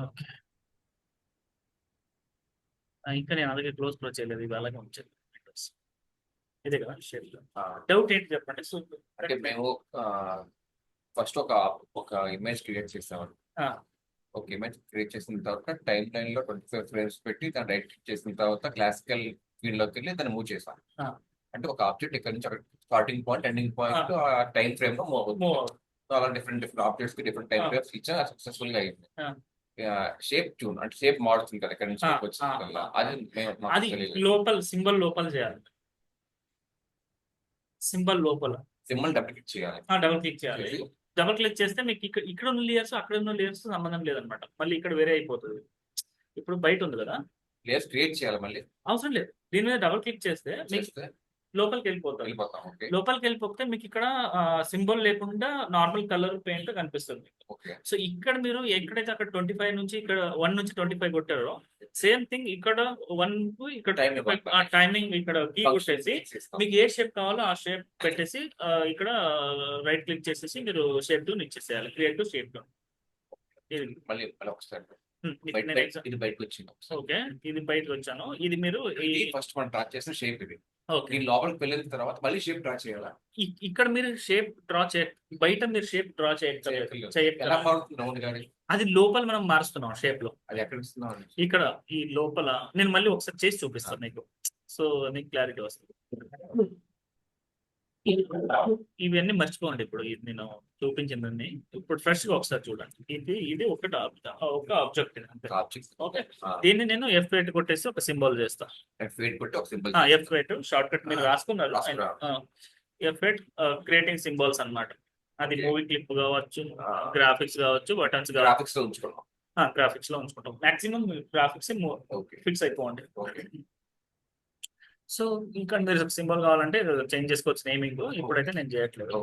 Okay. ఇంకా నేను అలాగే క్లోజ్ చేయలేదు, ఇది అలాగే ఉంచాను విండోస్. ఇదే కదా షేప్. ఆ, డౌట్ ఏంటి చెప్పండి. సో అంటే మేము ఫస్ట్ ఒక ఒక ఇమేజ్ క్రియేట్ చేసామండి. ఒక ఇమేజ్ క్రియేట్ చేసిన తర్వాత టైం లైన్ లో 25 ఫ్రేమ్స్ పెట్టి దాన్ని రైట్ క్లిక్ చేసిన తర్వాత క్లాసికల్ ఫీల్డ్ లోకి వెళ్ళి దాన్ని మూవ్ చేసాం. అంటే ఒక ఆబ్జెక్ట్ ఇక్కడ నుంచి అక్కడ స్టార్టింగ్ పాయింట్ ఎండింగ్ పాయింట్ ఆ టైం ఫ్రేమ్ లో మూవ్ అవుతుంది. సో అలా డిఫరెంట్ డిఫరెంట్ ఆబ్జెక్ట్స్ కి డిఫరెంట్ టైం ఫ్రేమ్స్ ఇచ్చా సక్సెస్ఫుల్ గా అయింది. షేప్ ట్యూన్ అంటే షేప్ మారుతుంది కదా, ఇక్కడ నుంచి వచ్చింది కదా, అది అది లోపల సింబల్ లోపల చేయాలి. సింబల్ లోపల సింబల్ డబుల్ క్లిక్ చేయాలి. డబుల్ క్లిక్ చేయాలి. డబుల్ క్లిక్ చేస్తే మీకు ఇక్కడ ఇక్కడ ఉన్న లేయర్స్ అక్కడ ఉన్న లేయర్స్ సంబంధం లేదనమాట, మళ్ళీ ఇక్కడ వేరే అయిపోతుంది. ఇప్పుడు బయట ఉంది కదా, లేయర్స్ క్రియేట్ చేయాలి మళ్ళీ అవసరం లేదు. దీని మీద డబుల్ క్లిక్ చేస్తే మీకు చేస్తే లోపలికి వెళ్ళిపోతాం. వెళ్ళిపోతాం. ఓకే. లోపలికి వెళ్ళిపోతే మీకు ఇక్కడ సింబల్ లేకుండా నార్మల్ కలర్ పెయింట్ కనిపిస్తుంది. ఓకే. సో ఇక్కడ మీరు ఎక్కడైతే అక్కడ 25 నుంచి ఇక్కడ 1 నుంచి 25 కొట్టారో సేమ్ థింగ్ ఇక్కడ 1 కు ఇక్కడ టైమింగ్ ఇక్కడ కీ కొట్టేసి మీకు ఏ షేప్ కావాలో ఆ షేప్ పెట్టేసి ఇక్కడ రైట్ క్లిక్ చేసేసి మీరు షేప్ టూన్ ఇచ్చేసేయాలి, క్రియేట్ టు షేప్ టూన్. మళ్ళీ ఒకసారి ఇది బయటకు వచ్చింది. ఓకే, ఇది బయటకు వచ్చాను. ఇది మీరు ఫస్ట్ మనం డ్రా చేసిన షేప్ ఇది. ఓకే. లోపలికి వెళ్ళిన తర్వాత మళ్ళీ షేప్ డ్రా చేయాలా? ఇక్కడ మీరు షేప్ డ్రా బయట మీరు షేప్ డ్రా ఎలా మారుతుంది? అది లోపల మనం మారుస్తున్నాం షేప్ లో. అది ఎక్కడ ఇస్తున్నాం? ఇక్కడ ఈ లోపల నేను మళ్ళీ ఒకసారి చేసి చూపిస్తాను నీకు, సో నీకు క్లారిటీ వస్తుంది. ఇవన్నీ మర్చిపోండి, ఇప్పుడు ఇది నేను చూపించిందండి. ఇప్పుడు ఫ్రెష్ గా ఒకసారి చూడండి. ఇది ఒక ఆబ్జెక్ట్. ఓకే, దీన్ని నేను F8 కొట్టేసి ఒక సింబల్ చేస్తా. F8 షార్ట్ కట్ మీరు రాసుకున్నారు. F8 క్రియేటింగ్ సింబల్స్ అన్నమాట. అది మూవీ క్లిప్ కావచ్చు, గ్రాఫిక్స్ కావచ్చు, బటన్స్ గ్రాఫిక్స్ లో ఉంచుకుంటాం. గ్రాఫిక్స్ లో ఉంచుకుంటాం. మాక్సిమం గ్రాఫిక్స్ ఫిక్స్ అయిపోండి. సో ఇంకా మీరు సింబల్ కావాలంటే చేంజ్ చేసుకోవచ్చు నేమింగ్. ఇప్పుడైతే నేను చేయట్లేదు.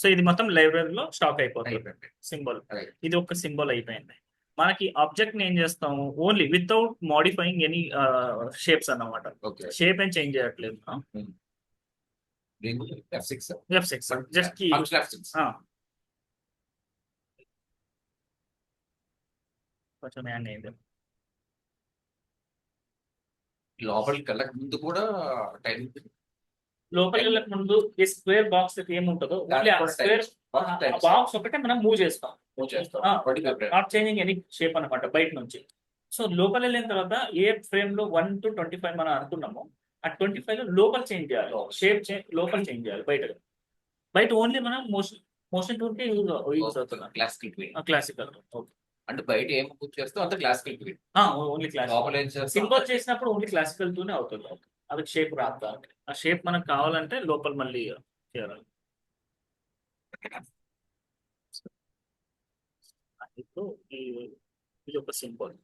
సో ఇది మొత్తం లైబ్రరీలో స్టాక్ అయిపోతుంది సింబల్. ఇది ఒక సింబల్ అయిపోయింది. మనకి ఆబ్జెక్ట్ ని ఏం చేస్తాము, only without modifying any shapes అన్నమాట. షేప్ ఏం చేంజ్ చేయట్లేదు. F6 జస్ట్ కొంచెం హ్యాండ్ అయింది. లోపలికి వెళ్ళక ముందు కూడా టైం, లోపలికి వెళ్ళక ముందు ఈ స్క్వేర్ బాక్స్ ఏముంటుందో స్క్వేర్ బాక్స్ ఒకటే మనం మూవ్ చేస్తాం. నాట్ చేంజింగ్ ఎనీ షేప్ అనమాట బయట నుంచి. సో లోపల వెళ్ళిన తర్వాత ఏ ఫ్రేమ్ లో 1 to 25 మనం అనుకున్నామో ఆ 25 లో లోపల చేంజ్ చేయాలి, షేప్ లోపల చేంజ్ చేయాలి. బయట ఓన్లీ మనం మోషన్ టూర్ కి యూజ్ అవుతున్నాం. క్లాసికల్. ఓకే, అంటే బయట ఏం పూజ చేస్తాం అంత classical period. Only classical symbol చేసినప్పుడు ఓన్లీ క్లాసికల్ తోనే అవుతుంది. అది షేప్ రాదు. ఆ షేప్ మనకు కావాలంటే లోపల మళ్ళీ చేయాలి. ఇది ఒక సింబల్.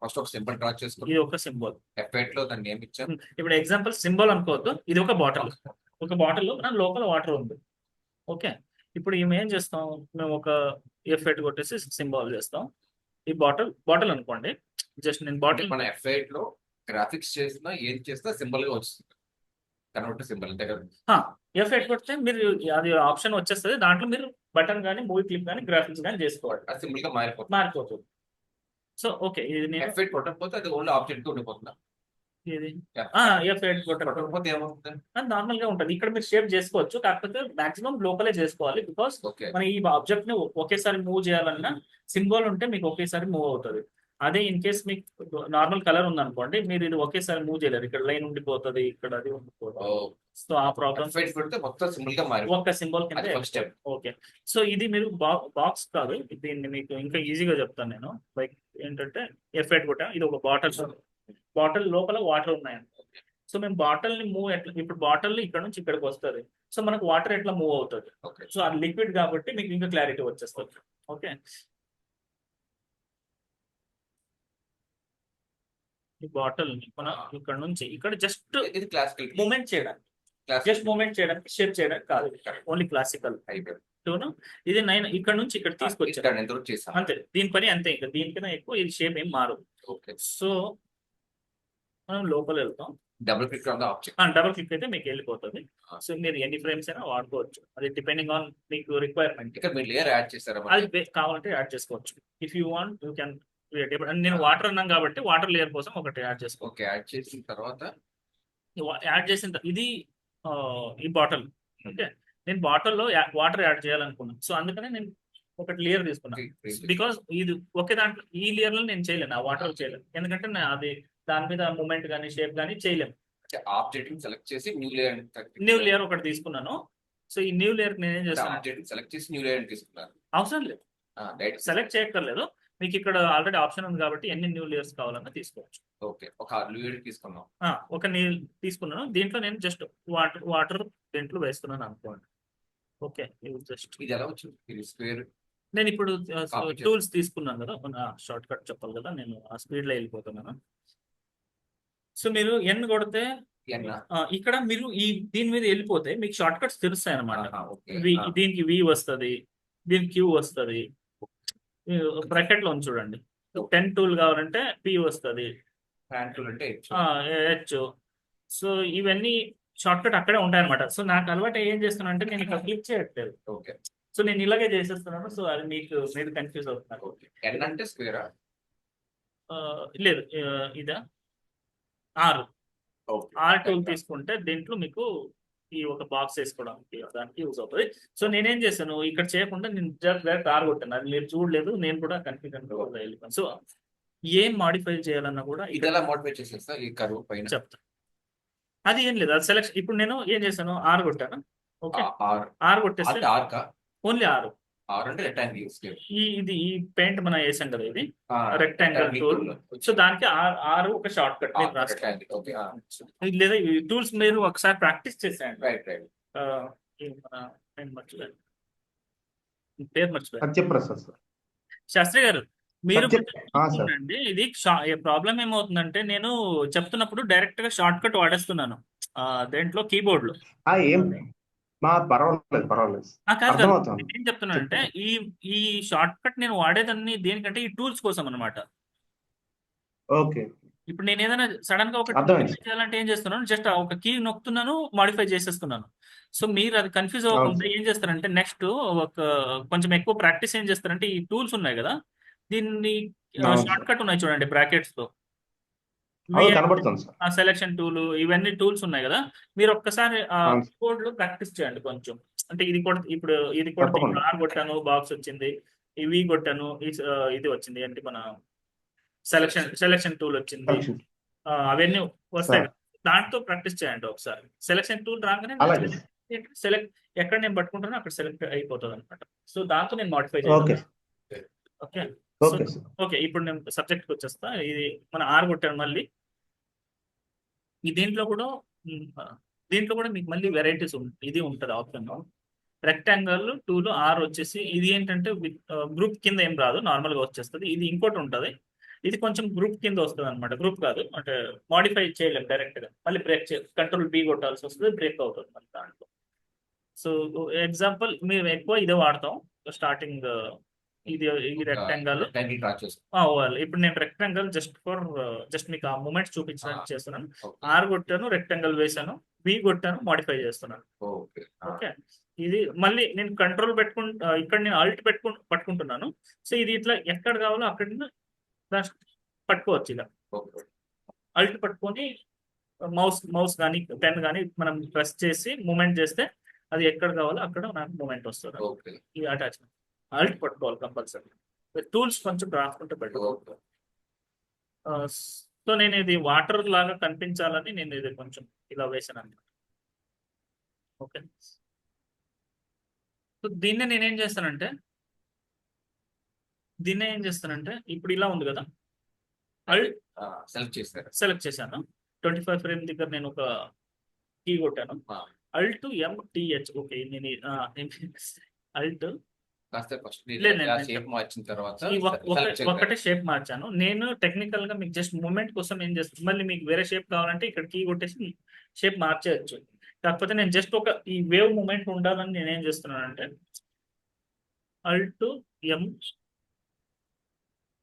ఫస్ట్ ఒక సింబల్ డ్రా చేసుకో. ఇది ఒక సింబల్. F8 లో దాన్ని ఏమి ఇచ్చాం? ఇప్పుడు ఎగ్జాంపుల్ సింబల్ అనుకోవద్దు, ఇది ఒక బాటిల్. ఒక బాటిల్ లో లోపల వాటర్ ఉంది. ఓకే, ఇప్పుడు మేము ఏం చేస్తాం, మేము ఒక F8 కొట్టేసి సింబల్ చేస్తాం. ఈ బాటిల్ అనుకోండి. జస్ట్ నేను బాటిల్ మన F8 లో గ్రాఫిక్స్ చేసినా ఏం చేసినా సింబల్ గా వస్తుంది. కన్వర్ట్ సింబల్ అంతే కదా. F8 కొడితే మీరు అది ఆప్షన్ వచ్చేస్తుంది. దాంట్లో మీరు బటన్ కానీ మూవీ క్లిప్ కానీ గ్రాఫిక్స్ కానీ చేసుకోవాలి. అది సింబల్ గా మారిపోతుంది. సో ఓకే, ఇది నేను F8 కొట్టకపోతే అది ఓన్లీ ఆబ్జెక్ట్ గా ఉండిపోతుందా? ఇది F8 కొట్టకపోతే ఏమవుతుంది? నార్మల్ గా ఉంటుంది. ఇక్కడ మీరు షేప్ చేసుకోవచ్చు, కాకపోతే మాక్సిమం లోపలే చేసుకోవాలి. బికాస్ మన ఈ ఆబ్జెక్ట్ ని ఒకేసారి మూవ్ చేయాలన్నా సింబల్ ఉంటే మీకు ఒకేసారి మూవ్ అవుతుంది. అదే ఇన్ కేస్ మీకు నార్మల్ కలర్ ఉందనుకోండి, మీరు ఇది ఒకేసారి మూవ్ చేయలేరు. ఇక్కడ లైన్ ఉండిపోతుంది, ఇక్కడ అది ఉండిపోతుంది. సో ఆ ప్రాబ్లమ్ ఒక్క సింబల్ కింద. ఓకే, సో ఇది మీరు బాక్స్ కాదు, దీన్ని మీకు ఇంకా ఈజీగా చెప్తాను నేను. లైక్ ఏంటంటే F8 కొట్టా, ఇది ఒక బాటిల్ లోపల వాటర్ ఉన్నాయండి. సో మేము బాటిల్ ని మూవ్ ఎట్లా, ఇప్పుడు బాటిల్ ఇక్కడ నుంచి ఇక్కడికి వస్తుంది. సో మనకు వాటర్ ఎట్లా మూవ్ అవుతుంది. సో అది లిక్విడ్ కాబట్టి మీకు ఇంకా క్లారిటీ వచ్చేస్తుంది. ఓకే, ఈ బాటిల్ మన ఇక్కడ నుంచి ఇక్కడ జస్ట్ మూమెంట్ చేయడానికి, షేప్ చేయడానికి కాదు, ఓన్లీ క్లాసికల్ టూను. ఇది 9 ఇక్కడ నుంచి ఇక్కడ తీసుకొచ్చాను అంతే. దీని పని అంతే, ఇంకా దీనికన్నా ఎక్కువ ఇది షేప్ ఏం మారదు. సో మనం లోపల వెళ్తాం. Double click on the object. Double click అయితే మీకు వెళ్ళిపోతుంది. సో మీరు ఎన్ని ఫ్రేమ్స్ అయినా వాడుకోవచ్చు, అది డిపెండింగ్ ఆన్ మీకు రిక్వైర్మెంట్. ఇక్కడ మీరు లేయర్ యాడ్ చేస్తారా అది కావాలంటే యాడ్ చేసుకోవచ్చు. If you want you can create. నేను వాటర్ అన్నాం కాబట్టి వాటర్ లేయర్ కోసం ఒకటి యాడ్ చేసుకోవచ్చు. ఓకే, యాడ్ చేసిన తర్వాత యాడ్ చేసిన ఇది ఈ బాటిల్. ఓకే, నేను బాటిల్లో వాటర్ యాడ్ చేయాలనుకున్నాను. సో అందుకనే నేను ఒకటి లేయర్ తీసుకున్నాను. బికాస్ ఇది ఒకే దాంట్లో ఈ లేయర్ లో నేను చేయలేను, ఆ వాటర్ చేయలేను, ఎందుకంటే అది దాని మీద మూమెంట్ కానీ షేప్ కానీ చేయలేము. ఆబ్జెక్ట్ సెలెక్ట్ చేసి న్యూ లేయర్ ఒకటి తీసుకున్నాను. సో ఈ న్యూ లేయర్ నేను ఏం చేస్తాను, ఆబ్జెక్ట్ సెలెక్ట్ చేసి న్యూ లేయర్ తీసుకున్నారు. అవసరం లేదు, సెలెక్ట్ చేయక్కర్లేదు. మీకు ఇక్కడ ఆల్రెడీ ఆప్షన్ ఉంది కాబట్టి ఎన్ని న్యూ లేయర్స్ కావాలన్నా తీసుకోవచ్చు. ఓకే, ఒక లేయర్ తీసుకున్నాం. ఒక నీళ్ళు తీసుకున్నాను, దీంట్లో నేను జస్ట్ వాటర్ దీంట్లో వేస్తున్నాను అనుకోండి. ఓకే, జస్ట్ ఇది ఎలా వచ్చింది? ఇది స్క్వేర్. నేను ఇప్పుడు టూల్స్ తీసుకున్నాను కదా, షార్ట్ కట్ చెప్పాలి కదా, నేను ఆ స్పీడ్ లో వెళ్ళిపోతున్నాను. సో మీరు ఎన్ కొడితే ఇక్కడ మీరు ఈ దీని మీద వెళ్ళిపోతే మీకు షార్ట్ కట్స్ తెలుస్తాయి అనమాట. దీనికి వి వస్తుంది, దీనికి క్యూ వస్తుంది. బ్రాకెట్ లో చూడండి, 10 టూల్ కావాలంటే పి వస్తుంది, హెచ్. సో ఇవన్నీ షార్ట్ కట్ అక్కడే ఉంటాయన్నమాట. సో నాకు అలవాటు ఏం చేస్తున్నా అంటే నేను ఇక్కడ క్లిక్ చేయట్లేదు. ఓకే, సో నేను ఇలాగే చేసేస్తున్నాను. సో అది మీకు మీరు కన్ఫ్యూజ్ అవుతున్నారు. ఎన్ అంటే స్క్వేరా? లేదు, ఇదా ఆర్ టూల్ తీసుకుంటే దీంట్లో మీకు ఈ ఒక బాక్స్ వేసుకోవడానికి దానికి యూజ్ అవుతుంది. సో నేనేం చేశాను, ఇక్కడ చేయకుండా నేను డైరెక్ట్ ఆర్ కొట్టాను, అది మీరు చూడలేదు, నేను కూడా కన్ఫ్యూజన్ వెళ్ళిపోయాను. సో ఏం మాడిఫై చేయాలన్నా కూడా ఇది ఎలా మోడిఫై చేసేస్తా ఈ కర్వ్ పైన చెప్తాను. అది ఏం లేదు, అది సెలెక్షన్. ఇప్పుడు నేను ఏం చేశాను, ఆర్ కొట్టాను. ఓకే, ఆర్ కొట్టేస్తే ఓన్లీ ఆర్ అంటే రెక్టాంగిల్. ఇది ఈ పెయింట్ మనం వేసాం కదా, ఇది రెక్టాంగిల్ టూల్. సో దానికి ఆర్ ఒక షార్ట్ కట్ లేదా ఈ టూల్స్ మీరు ఒకసారి ప్రాక్టీస్ చేసేయండి. పేరు మర్చిపోయాను. శాస్త్రి గారు మీరు అండి, ఇది ప్రాబ్లం ఏమవుతుందంటే నేను చెప్తున్నప్పుడు డైరెక్ట్ గా షార్ట్ కట్ వాడేస్తున్నాను దేంట్లో కీబోర్డ్ లో. ఏం చెప్తున్నానంటే ఈ షార్ట్ కట్ నేను వాడేదాన్ని దేనికంటే ఈ టూల్స్ కోసం అనమాట. ఇప్పుడు నేను ఏదైనా సడన్ గా ఒక చేయాలంటే ఏం చేస్తున్నాను, జస్ట్ ఒక కీ నొక్కుతున్నాను, మాడిఫై చేసేస్తున్నాను. సో మీరు అది కన్ఫ్యూజ్ అవ్వకుండా ఏం చేస్తారంటే నెక్స్ట్ ఒక కొంచెం ఎక్కువ ప్రాక్టీస్ ఏం చేస్తారంటే ఈ టూల్స్ ఉన్నాయి కదా, దీన్ని షార్ట్ కట్ ఉన్నాయి చూడండి బ్రాకెట్స్ లో, సెలెక్షన్ టూల్, ఇవన్నీ టూల్స్ ఉన్నాయి కదా, మీరు ఒక్కసారి కీబోర్డ్ లో ప్రాక్టీస్ చేయండి కొంచెం. అంటే ఇది కూడా ఇప్పుడు ఇది కూడా ఆర్ కొట్టాను, బాక్స్ వచ్చింది, ఇవి కొట్టాను, ఇది వచ్చింది, అంటే మన సెలెక్షన్ టూల్ వచ్చింది, అవన్నీ వస్తాయి. దాంతో ప్రాక్టీస్ చేయండి ఒకసారి. సెలెక్షన్ టూల్ రాగానే సెలెక్ట్ ఎక్కడ నేను పట్టుకుంటానో అక్కడ సెలెక్ట్ అయిపోతుంది అనమాట. సో దాంతో నేను మాడిఫై చేయాలి. ఓకే, ఓకే, ఇప్పుడు నేను సబ్జెక్ట్కి వచ్చేస్తా. ఇది మన ఆర్ కొట్టాను మళ్ళీ. ఈ దీంట్లో కూడా మీకు మళ్ళీ వెరైటీస్ ఇది ఉంటుంది ఆప్షన్. రెక్టాంగిల్ టూల్ ఆర్ వచ్చేసి ఇది ఏంటంటే గ్రూప్ కింద ఏం రాదు, నార్మల్ గా వచ్చేస్తుంది. ఇది ఇంకోటి ఉంటుంది, ఇది కొంచెం గ్రూప్ కింద వస్తుంది అనమాట. గ్రూప్ కాదు అంటే మాడిఫై చేయలేము డైరెక్ట్ గా, మళ్ళీ బ్రేక్ కంట్రోల్ బి కొట్టాల్సి వస్తుంది, బ్రేక్ అవుతుంది మళ్ళీ దాంట్లో. సో ఎగ్జాంపుల్ మేము ఎక్కువ ఇదే వాడతాం స్టార్టింగ్. ఇది రెక్టాంగిల్. ఇప్పుడు నేను రెక్టాంగిల్ జస్ట్ మీకు ఆ మూమెంట్స్ చూపించడానికి చేస్తున్నాను. ఆర్ కొట్టాను, రెక్టాంగిల్ వేసాను, బి కొట్టాను, మాడిఫై చేస్తున్నాను. ఓకే, ఇది మళ్ళీ నేను కంట్రోల్ ఇక్కడ నేను ఆల్ట్ పట్టుకుంటున్నాను. సో ఇది ఇట్లా ఎక్కడ కావాలో అక్కడ పట్టుకోవచ్చు. ఇలా ఆల్ట్ పట్టుకొని మౌస్ కానీ పెన్ కానీ మనం ప్రెస్ చేసి మూమెంట్ చేస్తే అది ఎక్కడ కావాలో అక్కడ నాకు మూమెంట్ వస్తుంది. ఈ అటాచ్మెంట్ ఆల్ట్ పట్టుకోవాలి కంపల్సరీ. టూల్స్ కొంచెం రాసుకుంటే పెట్టుకోవాలి. సో నేను ఇది వాటర్ లాగా కనిపించాలని నేను ఇది కొంచెం ఇలా వేసాను అనమాట. ఓకే, సో దీన్నే నేనేం చేస్తానంటే ఇప్పుడు ఇలా ఉంది కదా, ఆల్ట్ సెలెక్ట్ చేశాను. 25 ఫ్రేమ్ దగ్గర నేను ఒక కీ కొట్టాను, ఆల్ట్ ఎంటిహెచ్. ఓకే, నేను ఆల్ట్ ఒక్కటే షేప్ మార్చాను. నేను టెక్నికల్ గా మీకు జస్ట్ మూమెంట్ కోసం ఏం చేస్తాను, మళ్ళీ మీకు వేరే షేప్ కావాలంటే ఇక్కడ కీ కొట్టేసి షేప్ మార్చేయచ్చు. కాకపోతే నేను జస్ట్ ఒక ఈ వేవ్ మూమెంట్ ఉండాలని నేనేం చేస్తున్నానంటే ఆల్ట్ ఎం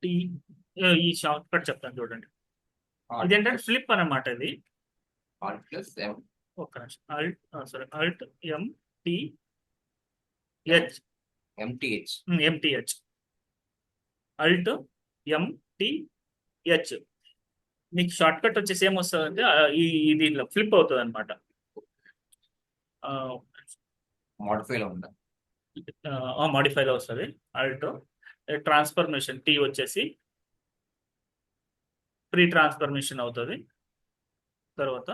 టి, ఈ షార్ట్ కట్ చెప్తాను చూడండి. ఇదేంటంటే ఫ్లిప్ అన్నమాట. ఇది ఆల్ట్ ప్లస్ ఎం ఒక్క నిమిషం. Alt MTH MTH. MTH alt MTH. మీకు షార్ట్ కట్ వచ్చేసి ఏమొస్తుంది అంటే ఇది ఇట్లా ఫ్లిప్ అవుతుంది అనమాట. మోడిఫైలో ఉందా? మాడిఫైలో వస్తుంది. అల్ట్ ట్రాన్స్ఫర్మేషన్ టీ వచ్చేసి ప్రీ ట్రాన్స్ఫర్మేషన్ అవుతుంది. తర్వాత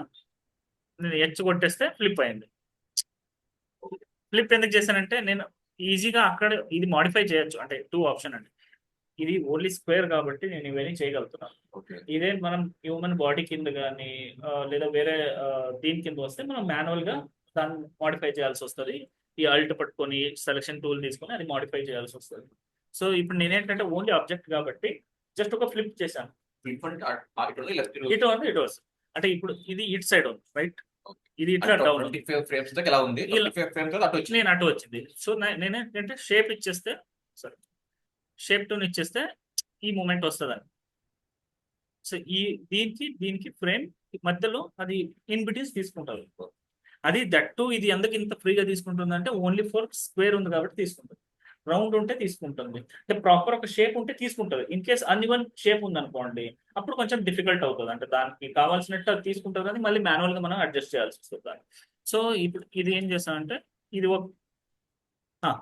నేను హెచ్ కొట్టేస్తే ఫ్లిప్ అయింది. ఫ్లిప్ ఎందుకు చేశానంటే నేను ఈజీగా అక్కడ ఇది మాడిఫై చేయొచ్చు, అంటే 2 ఆప్షన్ అండి. ఇది ఓన్లీ స్క్వేర్ కాబట్టి నేను ఇవన్నీ చేయగలుగుతున్నాను. ఓకే. ఇదే మనం హ్యూమన్ బాడీ కింద కానీ లేదా వేరే దీని కింద వస్తే మనం మాన్యువల్ గా దాన్ని మాడిఫై చేయాల్సి వస్తుంది. ఈ అల్ట్ పట్టుకొని సెలక్షన్ టూల్ తీసుకొని అది మాడిఫై చేయాల్సి వస్తుంది. సో ఇప్పుడు నేనేంటంటే ఓన్లీ ఆబ్జెక్ట్ కాబట్టి జస్ట్ ఒక ఫ్లిప్ చేశాను. ఫ్లిప్ అంటే ఇటు ఉంది, లెఫ్ట్ ఇటు ఉంది, ఇటు వస్తుంది. అంటే ఇప్పుడు ఇది ఇటు సైడ్ ఉంది, రైట్? ఇది ఇట్లా డౌన్ 25 ఫ్రేమ్స్ దాకా ఇలా ఉంది. 25 ఫ్రేమ్స్ తర్వాత అటు వచ్చింది. నేను అటు వచ్చింది. సో నేనేంటంటే షేప్ ఇచ్చేస్తే, సారీ, షేప్ టూన్ ఇచ్చేస్తే ఈ మూమెంట్ వస్తుందండి. సో దీనికి ఫ్రేమ్ మధ్యలో అది ఇన్ బిట్వీన్స్ తీసుకుంటారు. అది దట్టు ఇది ఎందుకు ఇంత ఫ్రీగా తీసుకుంటుంది అంటే ఓన్లీ ఫర్ స్క్వేర్ ఉంది కాబట్టి తీసుకుంటుంది. రౌండ్ ఉంటే తీసుకుంటుంది, అంటే ప్రాపర్ ఒక షేప్ ఉంటే తీసుకుంటుంది. ఇన్ కేస్ అన్ఈవన్ షేప్ ఉంది అనుకోండి, అప్పుడు కొంచెం డిఫికల్ట్ అవుతుంది. అంటే దానికి కావాల్సినట్టు అది తీసుకుంటుంది, కానీ మళ్ళీ మాన్యువల్ గా మనం అడ్జస్ట్ చేయాల్సి వస్తుంది దాన్ని. సో ఇప్పుడు ఇది ఏం చేస్తామంటే ఇది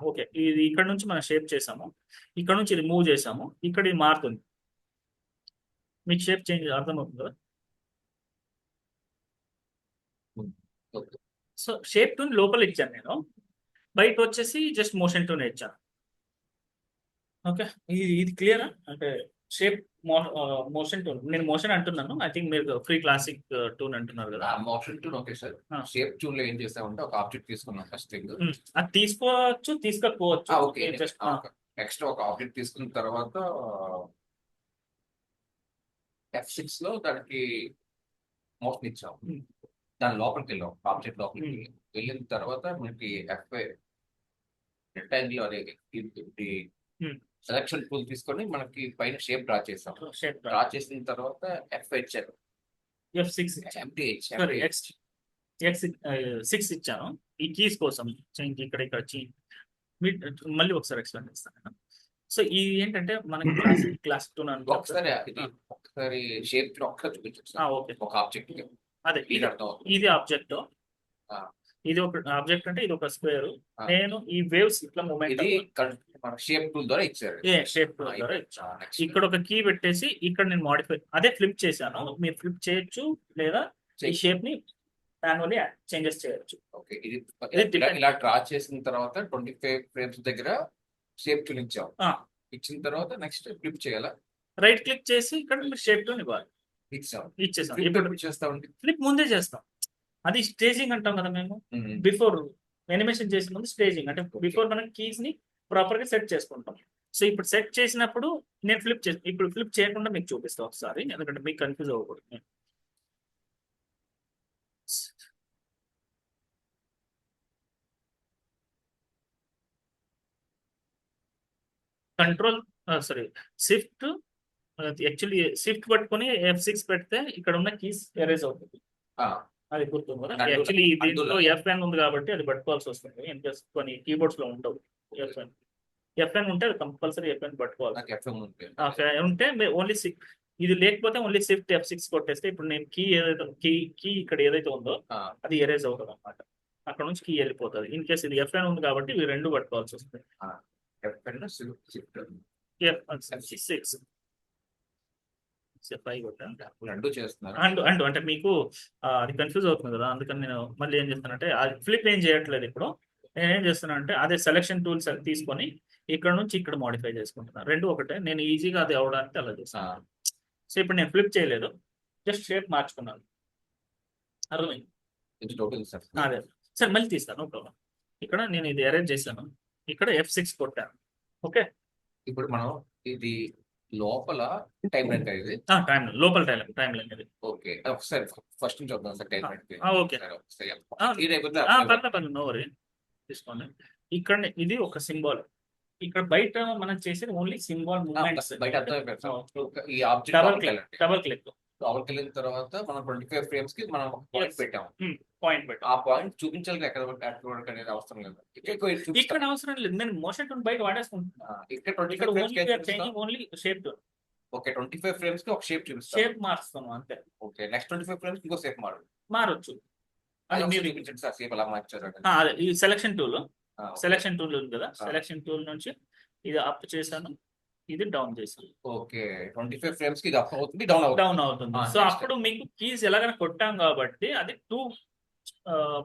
ఓకే, ఇది ఇక్కడ నుంచి మనం షేప్ చేసాము, ఇక్కడ నుంచి ఇది మూవ్ చేసాము, ఇక్కడ ఇది మారుతుంది. మీకు షేప్ చేంజ్ అర్థమవుతుంది కదా? సో షేప్ టూన్ లోపల ఇచ్చాను నేను, బయట వచ్చేసి జస్ట్ మోషన్ టూన్ ఇచ్చాను. ఓకే, ఇది క్లియరా? అంటే షేప్ మోషన్ టూన్, నేను మోషన్ అంటున్నాను, ఐ థింక్ మీరు ఫ్రీ క్లాసిక్ టూన్ అంటున్నారు కదా. Motion toon okay sir. Shape toon లో ఏం చేసామంటే ఒక ఆబ్జెక్ట్ తీసుకున్నాం ఫస్ట్ థింగ్. అది తీసుకోవచ్చు, తీసుకోకపోవచ్చు. ఓకే, ఎక్స్ట్రా ఒక ఆబ్జెక్ట్ తీసుకున్న తర్వాత F6 లో దానికి మోషన్ ఇచ్చాం. దాని లోపలికి వెళ్ళాం, ఆబ్జెక్ట్ లోపలికి వెళ్ళిన తర్వాత మనకి రెక్టాంగిల్ అనేది సెలక్షన్ టూల్ తీసుకొని మనకి పైన షేప్ డ్రా చేసాం. డ్రా చేసిన తర్వాత F6 6 ఇచ్చాను ఈ కీస్ కోసం. ఇక్కడ మళ్ళీ ఒకసారి ఎక్స్ప్లెయిన్ చేస్తాను. సో ఇది ఏంటంటే మనకి క్లాస్ టూన్ ఒకసారి షేప్ ఒక్కసారి చూపించచ్చు. ఓకే, ఒక ఆబ్జెక్ట్ అదే ఇది ఆబ్జెక్ట్, ఇది ఒక ఆబ్జెక్ట్ అంటే ఇది ఒక స్క్వేర్. నేను ఈ వేవ్స్ ఇట్లా మూమెంట్ షేప్ టూల్ ద్వారా ఇచ్చారు. షేప్ టూల్ ద్వారా ఇచ్చాను. ఇక్కడ ఒక కీ పెట్టేసి ఇక్కడ నేను మాడిఫై అదే ఫ్లిప్ చేశాను. మీరు ఫ్లిప్ చేయొచ్చు లేదా ఈ షేప్ ని మాన్యువల్లీ చేంజెస్ చేయొచ్చు. ఓకే, ఇది ఇలా డ్రా చేసిన తర్వాత 25 ఫ్రేమ్స్ దగ్గర షేప్ టూల్ ఇచ్చాం. ఇచ్చిన తర్వాత నెక్స్ట్ ఫ్లిప్ చేయాలా? రైట్ క్లిక్ చేసి ఇక్కడ మీరు షేప్ టూల్ ఇవ్వాలి. ఇచ్చేసాం. ఇప్పుడు చేస్తామండి, ఫ్లిప్ ముందే చేస్తాం. అది స్టేజింగ్ అంటాం కదా మేము. బిఫోర్ ఎనిమేషన్ చేసిన ముందు స్టేజింగ్ అంటే బిఫోర్ మనం కీస్ ని ప్రాపర్ గా సెట్ చేసుకుంటాం. సో ఇప్పుడు సెట్ చేసినప్పుడు నేను ఫ్లిప్ ఇప్పుడు ఫ్లిప్ చేయకుండా మీకు చూపిస్తాను ఒకసారి, ఎందుకంటే మీకు కన్ఫ్యూజ్ అవ్వకూడదు. కంట్రోల్ షిఫ్ట్, యాక్చువల్లీ షిఫ్ట్ పట్టుకొని F6 పెడితే ఇక్కడ ఉన్న కీస్ ఎరేజ్ అవుతుంది. అది గుర్తుంది కదా. యాక్చువల్లీ దీంట్లో FN ఉంది కాబట్టి అది పట్టుకోవాల్సి వస్తుంది. ఇంకేస్ కొన్ని కీబోర్డ్స్ లో ఉండవు. FN ఉంటే అది కంపల్సరీ FN పట్టుకోవాలి. ఉంటే ఓన్లీ ఇది లేకపోతే ఓన్లీ షిఫ్ట్ F6 కొట్టేస్తే ఇప్పుడు నేను కీ ఇక్కడ ఏదైతే ఉందో అది ఎరేజ్ అవుతుంది అనమాట. అక్కడ నుంచి కీ వెళ్ళిపోతుంది. ఇన్ కేస్ ఇది FN ఉంది కాబట్టి ఇవి రెండు పట్టుకోవాల్సి వస్తుంది. అంటే మీకు అది కన్ఫ్యూజ్ అవుతుంది కదా, అందుకని నేను మళ్ళీ ఏం చేస్తానంటే ఫ్లిప్ ఏం చేయట్లేదు. ఇప్పుడు నేను ఏం చేస్తానంటే అదే సెలక్షన్ టూల్స్ తీసుకొని ఇక్కడ నుంచి ఇక్కడ మోడిఫై చేసుకుంటున్నాను. రెండు ఒకటే, నేను ఈజీగా అది అవడానికి అలా చేస్తాను. సో ఇప్పుడు నేను ఫ్లిప్ చేయలేదు, జస్ట్ షేప్ మార్చుకున్నాను. అర్థమైంది? అదే సార్, మళ్ళీ తీస్తాను, నో ప్రాబ్లం. ఇక్కడ నేను ఇది అరేంజ్ చేశాను, ఇక్కడ F6 కొట్టాను. ఓకే, ఇప్పుడు మనం ఇది లోపల టైం లైన్ లోపల టైం లైన్ ఇది. ఓకే, ఒకసారి ఫస్ట్ నుంచి వద్దాం sir. Time line okay, no worry, తీసుకోండి. ఇక్కడ ఇది ఒక సింబాల్, ఇక్కడ బయట మనం చేసేది only symbol movements. Double click లోపలికి వెళ్ళిన తర్వాత మనం 25 ఫ్రేమ్స్ కి మనం పాయింట్ Yes. పెట్టాం. పాయింట్ పెట్టు. ఆ పాయింట్ చూపించాలి కదా ఎక్కడ వరకు అనేది అవసరం లేదు. ఇక్కడ ఇక్కడ అవసరం లేదు, నేను మోషన్ టూల్ బయట వాడేసుకుంటున్నా. ఇక్కడ ఇక్కడ 25 frames only changing only shape tool, okay 25 frames కి ఒక షేప్ చూపిస్తాం. షేప్ మారుస్తాను అంతే. ఓకే నెక్స్ట్ 25 ఫ్రేమ్స్ ఇంకో షేప్ మారొచ్చు. అది అది మీరు మీరు చూపించండి సార్ షేప్ ఎలా మార్చారు అని. అదే ఈ selection tool, okay. Selection tool ఉంది కదా, సెలక్షన్ టూల్ నుంచి ఇది అప్ చేశాను, ఇది డౌన్ చేశాను, ఓకే 25 ఫ్రేమ్స్ కి ఇది అప్ అవుతుంది డౌన్ అవుతుంది. డౌన్ అవుతుంది. So next. అప్పుడు మీకు కీస్ ఎలాగైనా కొట్టాం కాబట్టి అది 2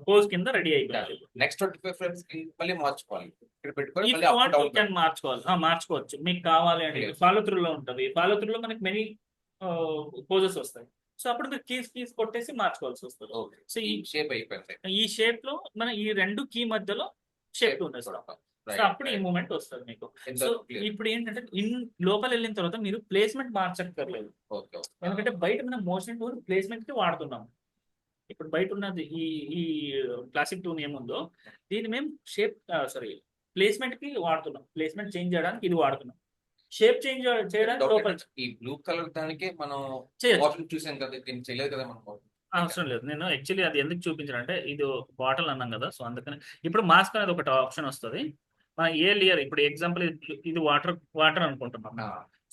పోజ్ కింద రెడీ అయిపోయింది. నెక్స్ట్ 25 ఫ్రేమ్స్ కి మళ్ళీ మార్చుకోవాలి. ఇక్కడ పెట్టుకొని ఇఫ్ మళ్ళీ you up want you down can మార్చుకోవాలి, మార్చుకోవచ్చు మీకు కావాలి అంటే. Yes. ఫాలో త్రూ లో ఉంటది, ఫాలో త్రూ లో మనకి మెనీ పోజెస్ వస్తాయి. సో అప్పుడు మీరు కీస్ కొట్టేసి మార్చుకోవాల్సి వస్తుంది. ఓకే సో ఈ షేప్ అయిపోయింది. ఈ షేప్ లో మన ఈ 2 కీ మధ్యలో షేప్ ఉంది. సో అప్పుడు ఈ మూమెంట్ వస్తుంది మీకు. సో ఇప్పుడు ఏంటంటే లోపల వెళ్ళిన తర్వాత మీరు ప్లేస్మెంట్ మార్చక్కర్లేదు, ఓకే ఎందుకంటే బయట మనం మోషన్ టూల్ ప్లేస్మెంట్ కి వాడుతున్నాం. ఇప్పుడు బయట ఉన్నది ఈ ఈ క్లాసిక్ టూన్ ఏముందో దీన్ని మేము షేప్ ప్లేస్మెంట్ కి వాడుతున్నాం, ప్లేస్మెంట్ చేంజ్ చేయడానికి ఇది వాడుతున్నాం. షేప్ చేంజ్ చేయడానికి లోపల ఈ బ్లూ కలర్ దానికి మనం చేయొచ్చు. బాటిల్ చూసాం కదా దీన్ని చేయలేదు కదా మనం. అవసరం లేదు. నేను యాక్చువల్లీ అది ఎందుకు చూపించానంటే ఇది బాటిల్ అన్నాం కదా, సో అందుకని ఇప్పుడు మాస్క్ అనేది ఒకటి ఆప్షన్ వస్తుంది. మన ఏ లేయర్ ఇప్పుడు ఎగ్జాంపుల్ ఇది వాటర్ అనుకుంటున్నాం.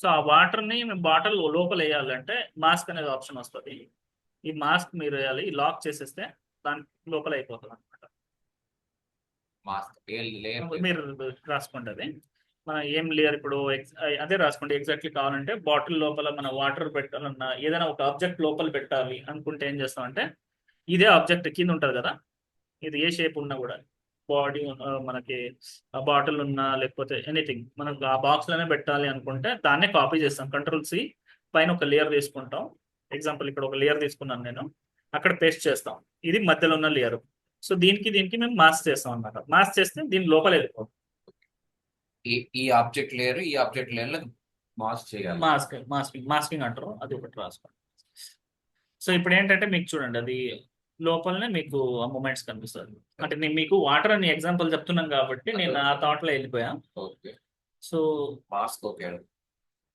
సో ఆ వాటర్ ని బాటిల్ లోపల వేయాలంటే మాస్క్ అనేది ఆప్షన్ వస్తుంది. ఈ మాస్క్ మీరు వేయాలి, లాక్ చేసేస్తే దాని లోపల అయిపోతుంది అనమాట. మాస్క్ మీరు రాసుకోండి అది మన ఏం లేయర్ ఇప్పుడు అదే రాసుకోండి. ఎగ్జాక్ట్లీ కావాలంటే బాటిల్ లోపల మన వాటర్ పెట్టాలన్నా ఏదైనా ఒక ఆబ్జెక్ట్ లోపల పెట్టాలి అనుకుంటే ఏం చేస్తామంటే ఇదే ఆబ్జెక్ట్ కింద ఉంటుంది కదా, ఇది ఏ షేప్ ఉన్నా కూడా బాడీ మనకి బాటిల్ ఉన్నా లేకపోతే ఎనీథింగ్ మనకు ఆ బాక్స్ లోనే పెట్టాలి అనుకుంటే దాన్నే కాపీ చేస్తాం. Ctrl+C పైన ఒక లేయర్ తీసుకుంటాం. ఎగ్జాంపుల్ ఇక్కడ ఒక లేయర్ తీసుకున్నాను నేను, అక్కడ పేస్ట్ చేస్తాం. ఇది మధ్యలో ఉన్న లేయర్. సో దీనికి మేము మాస్క్ చేస్తాం అన్నమాట. మాస్క్ చేస్తే దీని లోపల వెళ్ళిపోతుంది. ఈ ఆబ్జెక్ట్ లేయర్ ఈ ఆబ్జెక్ట్ లేయర్ లో మాస్క్ చేయాలి. మాస్కింగ్ అంటారు, అది ఒకటి రాసుకోండి. సో ఇప్పుడు ఏంటంటే మీకు చూడండి అది లోపలనే మీకు ఆ మూమెంట్స్ కనిపిస్తుంది. అంటే నేను మీకు వాటర్ అని ఎగ్జాంపుల్ చెప్తున్నాను కాబట్టి నేను ఆ థాట్ లో వెళ్ళిపోయా. Okay so mask okay.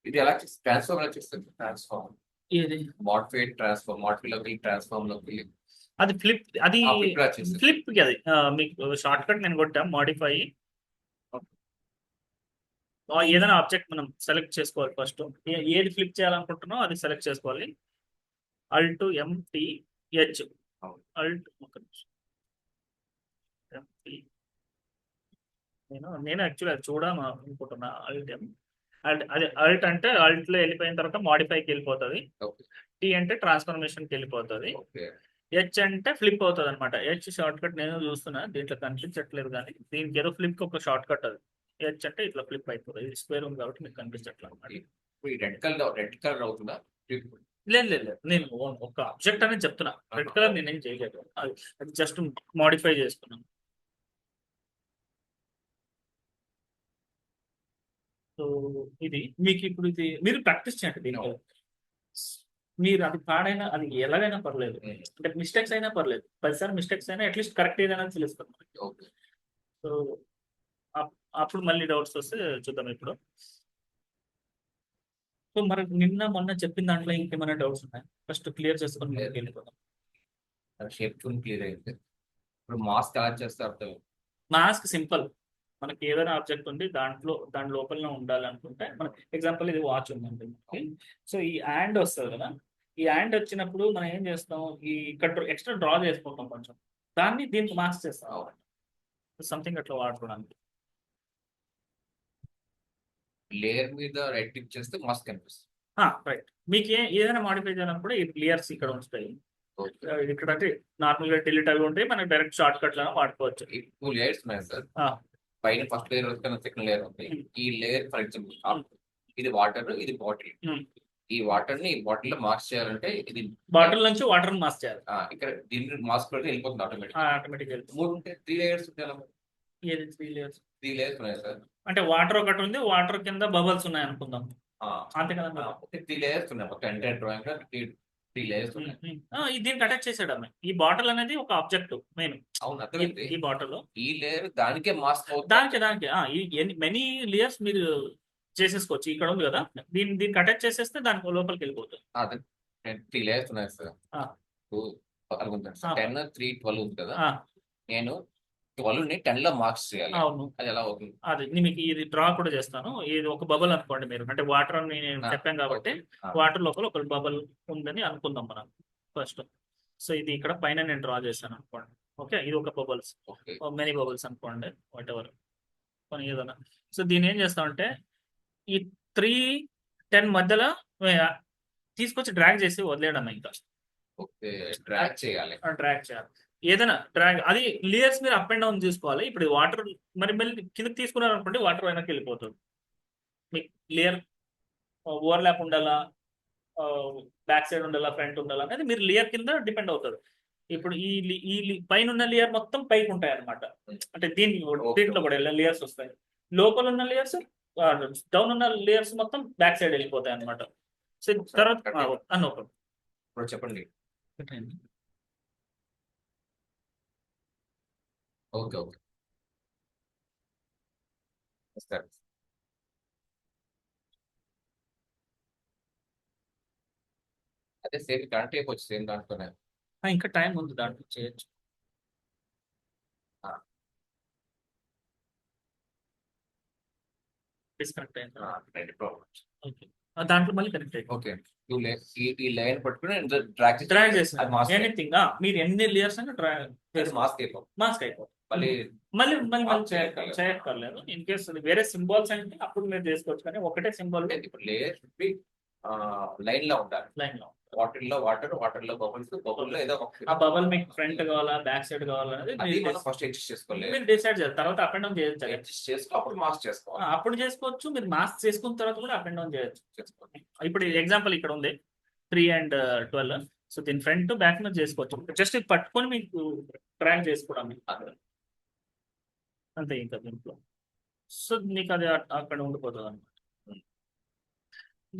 ఇది ఎలా ట్రాన్స్ఫార్మ్ ఎలా చేస్తుంది? ట్రాన్స్ఫార్మ్ ఇది మోడిఫై లోకి ట్రాన్స్ఫార్మ్ లోకి అది ఫ్లిప్, అది చేస్తుంది. ఫ్లిప్ కి అది మీకు షార్ట్ కట్ నేను కొట్టా మోడిఫై. ఏదైనా ఆబ్జెక్ట్ మనం సెలెక్ట్ చేసుకోవాలి. ఫస్ట్ ఏది ఫ్లిప్ చేయాలనుకుంటున్నాం అది సెలెక్ట్ చేసుకోవాలి. Alt MTH Alt నేను యాక్చువల్లీ అది చూడాలనుకుంటున్నా. అదే Alt అంటే Alt లో వెళ్ళిపోయిన తర్వాత మోడిఫైకి వెళ్ళిపోతుంది. T అంటే ట్రాన్స్ఫర్మేషన్ కి వెళ్ళిపోతుంది. H అంటే ఫ్లిప్ అవుతుంది అనమాట. H షార్ట్ కట్ నేను చూస్తున్నా, దీంట్లో కనిపించట్లేదు కానీ దీనికి ఏదో ఫ్లిప్ ఒక షార్ట్ కట్ అది. H అంటే ఇట్లా ఫ్లిప్ అయిపోతుంది. ఇది స్క్వేర్ ఉంది కాబట్టి మీకు కనిపించట్లేదు అనమాట. రెడ్ కలర్ అవుతుందా? లేదు నేను ఒక ఆబ్జెక్ట్ అనేది చెప్తున్నా. రెడ్ కలర్ నేనేం చేయలేదు, అది జస్ట్ మోడిఫై చేసుకున్నాను. సో ఇది మీకు ఇప్పుడు ఇది మీరు ప్రాక్టీస్ చేయండి దీనికి. మీరు అది పాడైనా అది ఎలాగైనా పర్లేదు, అంటే మిస్టేక్స్ అయినా పర్లేదు, 10 సార్లు మిస్టేక్స్ అయినా అట్లీస్ట్ కరెక్ట్ ఏదైనా తెలుస్తుంది. సో అప్పుడు మళ్ళీ డౌట్స్ వస్తే చూద్దాం ఇప్పుడు. సో మరి నిన్న మొన్న చెప్పిన దాంట్లో ఇంకేమైనా డౌట్స్ ఉన్నాయి? ఫస్ట్ క్లియర్ చేసుకొని వెళ్ళిపోదాం. షేప్ ట్యూన్ క్లియర్ అయింది. ఇప్పుడు మాస్క్ ఎలా చేస్తారు? మాస్క్ సింపుల్, మనకి ఏదైనా ఆబ్జెక్ట్ ఉంది దాని లోపల ఉండాలనుకుంటే మన ఎగ్జాంపుల్ ఇది వాచ్ ఉందండి. సో ఈ హ్యాండ్ వస్తుంది కదా, ఈ హ్యాండ్ వచ్చినప్పుడు మనం ఏం చేస్తాం, ఈ ఇక్కడ ఎక్స్ట్రా డ్రా చేసుకుంటాం కొంచెం, దాన్ని దీనికి మాస్క్ చేస్తాం. సంథింగ్ అట్లా వాడుకోవడానికి లేయర్ మీద రైట్ క్లిక్ చేస్తే మాస్క్ కనిపిస్తుంది. రైట్. మీకు ఏదైనా మాడిఫై చేయాలన్నప్పుడు ఈ లేయర్స్ ఇక్కడ ఉంటాయి. ఇక్కడ అంటే నార్మల్ గా డిలీట్ అవి ఉంటాయి, మనకి డైరెక్ట్ షార్ట్ కట్ లాగా వాడుకోవచ్చు. 2 లేయర్స్ ఉన్నాయి సార్. పైన ఫస్ట్ లేయర్ వస్తే సెకండ్ లేయర్ ఉంది. ఈ లేయర్ ఫర్ ఎగ్జాంపుల్ ఇది వాటర్, ఇది బాటిల్. ఈ వాటర్ ని బాటిల్ లో మాస్క్ చేయాలంటే ఇది బాటిల్ నుంచి వాటర్ మాస్క్ చేయాలి. ఇక్కడ దీన్ని మాస్క్ పెడితే వెళ్ళిపోతుంది ఆటోమేటిక్. 3 ఉంటే 3 లేయర్స్ ఉంటాయి. ఏది 3 లేయర్స్? 3 లేయర్స్ ఉన్నాయి సార్. అంటే వాటర్ ఒకటి ఉంది, వాటర్ కింద బబల్స్ ఉన్నాయి అనుకుందాం, అంతే కదా. 3 లేయర్స్ ఉన్నాయి మొత్తం ఎంటైర్ డ్రాయింగ్ లో 3 లేయర్స్ ఉన్నాయి. దీనికి అటాచ్ చేసాడు. ఈ బాటిల్ అనేది ఒక ఆబ్జెక్ట్ మెయిన్. అవును అర్థమైంది. ఈ బాటిల్ ఈ లేయర్ దానికే మాస్క్ దానికి మెనీ లేయర్స్ మీరు చేసేసుకోవచ్చు. ఇక్కడ ఉంది కదా, దీనికి అటాచ్ చేసేస్తే దానికి లోపలికి వెళ్ళిపోతుంది. త్రీ లేయర్స్ ఉన్నాయి సార్. ఆ. 4 ఉంటుంది ఆ. సార్. 10, 3, 12 ఉంది కదా. ఆ, నేను 12 ని 10 లో మార్క్స్ చేయాలి. అవును. అది ఎలా అవుతుంది? అది మీకు ఇది డ్రా కూడా చేస్తాను. ఇది ఒక బబుల్ అనుకోండి మీరు, అంటే వాటర్ అని నేను చెప్పాను కాబట్టి వాటర్ లోపల ఒక బబుల్ ఉందని అనుకుందాం మనం ఫస్ట్. సో ఇది ఇక్కడ పైన నేను డ్రా చేశాను అనుకోండి. ఓకే, ఇది ఒక బబుల్స్, ఓకే. మెనీ బబుల్స్ అనుకోండి, వాట్ ఎవర్ పని ఏదైనా. సో దీన్ని ఏం చేస్తామంటే ఈ 3, 10 మధ్యలో తీసుకొచ్చి డ్రాగ్ చేసి వదిలేయడం. ఇంకా ఓకే, డ్రాగ్ చేయాలి. డ్రాగ్ చేయాలి, ఏదైనా డ్రాగ్. అది లేయర్స్ మీరు అప్ అండ్ డౌన్ తీసుకోవాలి. ఇప్పుడు వాటర్ మరి మళ్ళీ కిందకి తీసుకున్నారు అనుకోండి, వాటర్ వెనక్కి వెళ్ళిపోతుంది. మీకు లేయర్ ఓవర్లాప్ ఉండాలా, బ్యాక్ సైడ్ ఉండాలా, ఫ్రంట్ ఉండాలా అనేది మీరు లేయర్ కింద డిపెండ్ అవుతుంది. ఇప్పుడు ఈ పైన ఉన్న లేయర్ మొత్తం పైకి ఉంటాయి అనమాట. అంటే దీంట్లో కూడా లేయర్స్ వస్తాయి. లోపల ఉన్న లేయర్స్, డౌన్ ఉన్న లేయర్స్ మొత్తం బ్యాక్ సైడ్ వెళ్ళిపోతాయి అనమాట. సో తర్వాత ఇప్పుడు చెప్పండి. Okay, okay sir. అదే సేమ్ కరెంట్ అయిపోవచ్చు సేమ్ దాంట్లోనే. ఇంకా టైం ఉంది, దాంట్లో చేయొచ్చు. డిస్కనెక్ట్ అయింది. ఓకే, దాంట్లో మళ్ళీ కనెక్ట్ అయ్యింది. ఓకే, ఈ లైన్ పట్టుకుని డ్రాగ్ చేస్తాను. ఎనీథింగ్ మీరు ఎన్ని లేయర్స్ అయినా డ్రాగ్ మాస్క్ అయిపోతుంది. మాస్క్ అయిపోతుంది. మళ్ళీ మళ్ళీ చేయక్కర్లేదు. చేయక్కర్లేదు. ఇన్ కేస్ వేరే సింబాల్స్ అంటే అప్పుడు మీరు చేసుకోవచ్చు, కానీ ఒకటే సింబాల్ ఇప్పుడు లేయర్ లైన్ లో ఉండాలి. లైన్ లో వాటర్ లో వాటర్ లో బబుల్స్, బబుల్ లో ఏదో ఆ బబుల్ మీకు ఫ్రంట్ కావాలా, బ్యాక్ సైడ్ కావాలా అనేది ఫస్ట్ అడ్జస్ట్ చేసుకోవాలి. మీరు డిసైడ్ చేయాలి. తర్వాత అప్ అండ్ డౌన్ చేయొచ్చు. అడ్జస్ట్ చేసుకో, అప్పుడు మాస్క్ చేసుకోవాలి. అప్పుడు చేసుకోవచ్చు. మీరు మాస్క్ చేసుకున్న తర్వాత కూడా అప్ అండ్ డౌన్ చేయొచ్చు. ఇప్పుడు ఎగ్జాంపుల్ ఇక్కడ ఉంది 3 and 12. సో దీని ఫ్రంట్ బ్యాక్ మీద చేసుకోవచ్చు. జస్ట్ ఇది పట్టుకొని మీకు ట్రాక్ చేసుకోవడం అంతే ఇంకా దీంట్లో. సో మీకు అది అక్కడ ఉండిపోతుంది అనమాట.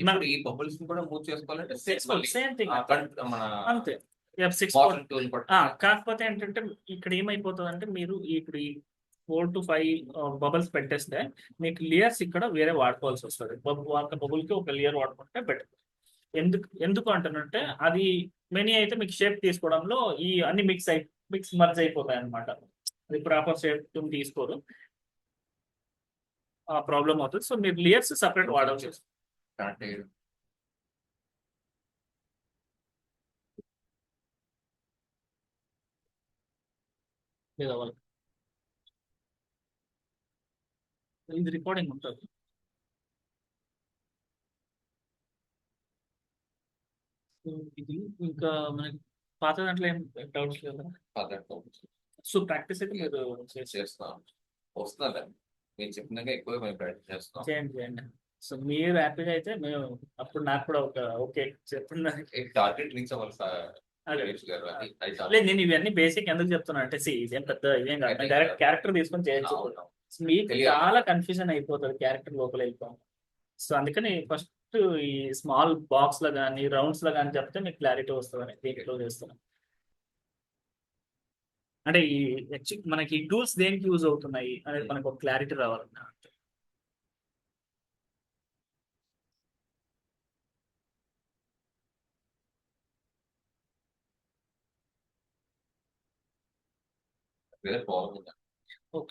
ఇప్పుడు ఈ బబుల్స్ కూడా మూవ్ చేసుకోవాలంటే సేమ్ థింగ్ అంతే. కాకపోతే ఏంటంటే ఇక్కడ ఏమైపోతుంది అంటే మీరు ఇప్పుడు ఈ 4 to 5 బబుల్స్ పెట్టేస్తే మీకు లేయర్స్ ఇక్కడ వేరే వాడుకోవాల్సి వస్తుంది. బబుల్ కి ఒక లేయర్ వాడుకుంటే బెటర్. ఎందుకు అంటానంటే అది మెనీ అయితే మీకు షేప్ తీసుకోవడంలో ఈ అన్ని మిక్స్ మర్జ్ అయిపోతాయి అనమాట. అది ప్రాపర్ షేప్ తీసుకోరు, ఆ ప్రాబ్లం అవుతుంది. సో మీరు లేయర్స్ సపరేట్ వాడాల్సి వస్తుంది. ఇది రికార్డింగ్ ఉంటుంది. ఇది ఇంకా మనకి పాత దాంట్లో ఏం డౌట్స్ లేదా? సో ప్రాక్టీస్ అయితే మీరు చేస్తాం వస్తుందా? మీరు చెప్పినాక ఎక్కువ మేము ప్రాక్టీస్ చేస్తాం. చేయండి. సో మీరు హ్యాపీగా అయితే మేము అప్పుడు నాకు కూడా ఓకే చెప్తున్నా. టార్గెట్ రీచ్ అవ్వాలి సార్. లేదు, నేను ఇవన్నీ బేసిక్ ఎందుకు చెప్తున్నా అంటే ఇదేం పెద్ద ఇదేం కాదు, డైరెక్ట్ క్యారెక్టర్ తీసుకొని చేయొచ్చు. మీకు చాలా కన్ఫ్యూజన్ అయిపోతుంది క్యారెక్టర్ లోపల వెళ్ళిపోవడం. సో అందుకని ఫస్ట్ ఈ స్మాల్ బాక్స్ లో కానీ రౌండ్స్ లో కానీ చెప్తే మీకు క్లారిటీ వస్తుందని దీంట్లో చేస్తున్నాం. అంటే ఈ మనకి టూల్స్ దేనికి యూజ్ అవుతున్నాయి అనేది మనకు ఒక క్లారిటీ రావాలన్నా. ఓకే.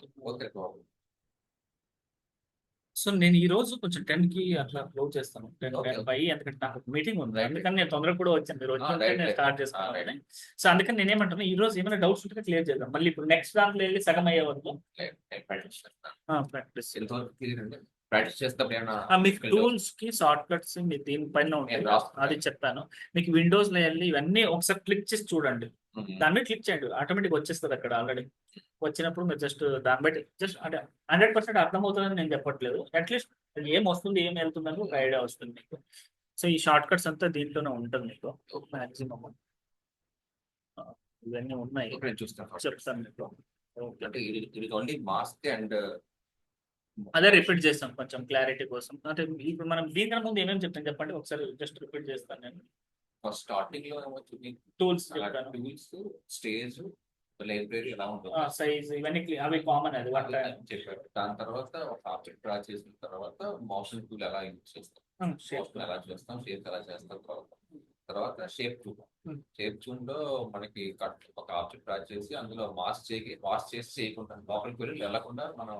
సో నేను ఈ రోజు కొంచెం 10 కి అట్లా క్లోజ్ చేస్తాను. 10:05 ఎందుకంటే నాకు మీటింగ్ ఉంది. అందుకని నేను తొందరగా కూడా వచ్చాను. మీరు వచ్చింటే నేను స్టార్ట్ చేస్తాను. సో అందుకని నేనేమంటాను, ఈ రోజు ఏమైనా డౌట్స్ ఉంటే క్లియర్ చేద్దాం. మళ్ళీ ఇప్పుడు నెక్స్ట్ దాంట్లో వెళ్ళి సగం అయ్యే వరకు ప్రాక్టీస్ చేస్తాం. మీకు టూల్స్ కి షార్ట్ కట్స్ దీనిపైన ఉంటాయి, అది చెప్పాను. మీకు విండోస్ లో వెళ్ళి ఇవన్నీ ఒకసారి క్లిక్ చేసి చూడండి. దాని మీద క్లిక్ చేయండి, ఆటోమేటిక్ వచ్చేస్తుంది అక్కడ. ఆల్రెడీ వచ్చినప్పుడు మీరు జస్ట్ దాన్ని బట్టి జస్ట్ అంటే 100% అర్థమవుతుందని నేను చెప్పట్లేదు. అట్లీస్ట్ ఏం వస్తుంది ఏం వెళ్తుందని ఒక ఐడియా వస్తుంది మీకు. సో ఈ షార్ట్ కట్స్ అంతా దీంట్లోనే ఉంటుంది మీకు మాక్సిమం. ఇవన్నీ ఉన్నాయి, చెప్తాను మీకు. అదే రిపీట్ చేస్తాం కొంచెం క్లారిటీ కోసం. అంటే ఇప్పుడు మనం దీనికన్నా ముందు ఏమేమి చెప్తాను చెప్పండి ఒకసారి, జస్ట్ రిపీట్ చేస్తాను నేను. స్టార్టింగ్ లో టూల్స్ స్టేజ్, లైబ్రరీ ఎలా ఉంటుంది, సైజ్, ఇవన్నీ అవి కామన్. అది చెప్పారు. దాని తర్వాత ఒక ఆబ్జెక్ట్ డ్రా చేసిన తర్వాత మోషన్ టూల్ ఎలా యూజ్ చేస్తాం, ఎలా చేస్తాం, షేప్ ఎలా చేస్తాం, తర్వాత షేప్ ట్యూన్. షేప్ ట్యూన్ లో మనకి ఒక ఆబ్జెక్ట్ డ్రా చేసి అందులో మాస్ చేసి చేయకుండా లోపలికి వెళ్ళి వెళ్ళకుండా మనం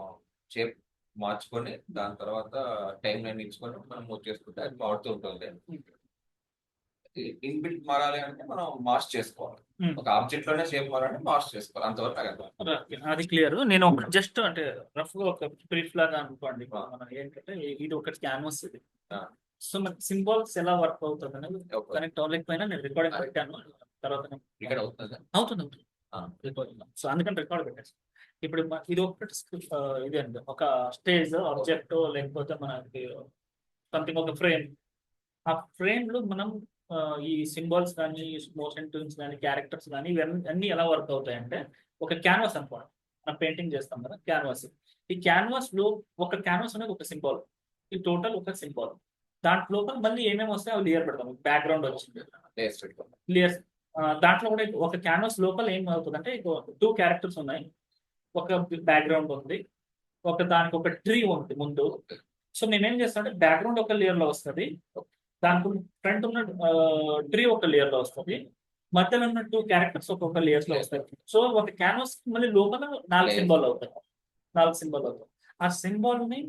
షేప్ మార్చుకొని దాని తర్వాత టైం లైన్ ఇచ్చుకొని మనం మూవ్ చేసుకుంటే అది మారుతూ ఉంటుంది. ఇన్బిల్ట్ మారాలి అంటే మనం మాస్ చేసుకోవాలి. ఒక ఆబ్జెక్ట్ లోనే షేప్ మారాలంటే మాస్ చేసుకోవాలి. అంతవరకు అది క్లియర్. నేను జస్ట్ అంటే రఫ్ గా ఒక బ్రీఫ్ లాగా అనుకోండి. మనం ఏంటంటే ఇది ఒక క్యాన్వాస్ ఇది. సో మన సింబాల్స్ ఎలా వర్క్ అవుతుంది అనేది కనెక్ట్ అవ్వలేకపోయినా నేను రికార్డింగ్ పెట్టాను. తర్వాత అవుతుంది రికార్డింగ్. సో అందుకని రికార్డ్ పెట్టేసి ఇప్పుడు ఇది ఒకటి ఇది అండి, ఒక స్టేజ్ ఆబ్జెక్ట్ లేకపోతే మనకి సంథింగ్ ఒక ఫ్రేమ్. ఆ ఫ్రేమ్ లో మనం ఈ సింబాల్స్ కానీ మోషన్ ట్యూన్స్ కానీ క్యారెక్టర్స్ కానీ ఇవన్నీ అన్ని ఎలా వర్క్ అవుతాయంటే ఒక క్యాన్వాస్ అనుకోండి. మనం పెయింటింగ్ చేస్తాం కదా క్యాన్వాస్. ఈ క్యాన్వాస్ లో ఒక క్యాన్వాస్ అనేది ఒక సింబాల్, ఈ టోటల్ ఒక సింబాల్. దాంట్లో మళ్ళీ ఏమేమి వస్తాయి అవి లేయర్ పెడతాం. బ్యాక్గ్రౌండ్ వచ్చింది లేయర్స్. దాంట్లో కూడా ఒక క్యాన్వాస్ లోపల ఏం అవుతుంది అంటే 2 క్యారెక్టర్స్ ఉన్నాయి, ఒక బ్యాక్గ్రౌండ్ ఉంది, దానికి ఒక ట్రీ ఉంది ముందు. సో నేనేం చేస్తాను అంటే బ్యాక్గ్రౌండ్ ఒక లేయర్ లో వస్తుంది, దానికి ఫ్రంట్ ఉన్న ట్రీ ఒక లేయర్ లో వస్తుంది, మధ్యలో ఉన్న 2 క్యారెక్టర్స్ ఒక్కొక్క లేయర్స్ లో వస్తాయి. సో ఒక క్యాన్వాస్ మళ్ళీ లోపల 4 సింబాల్ అవుతాయి. ఆ సింబాల్ ని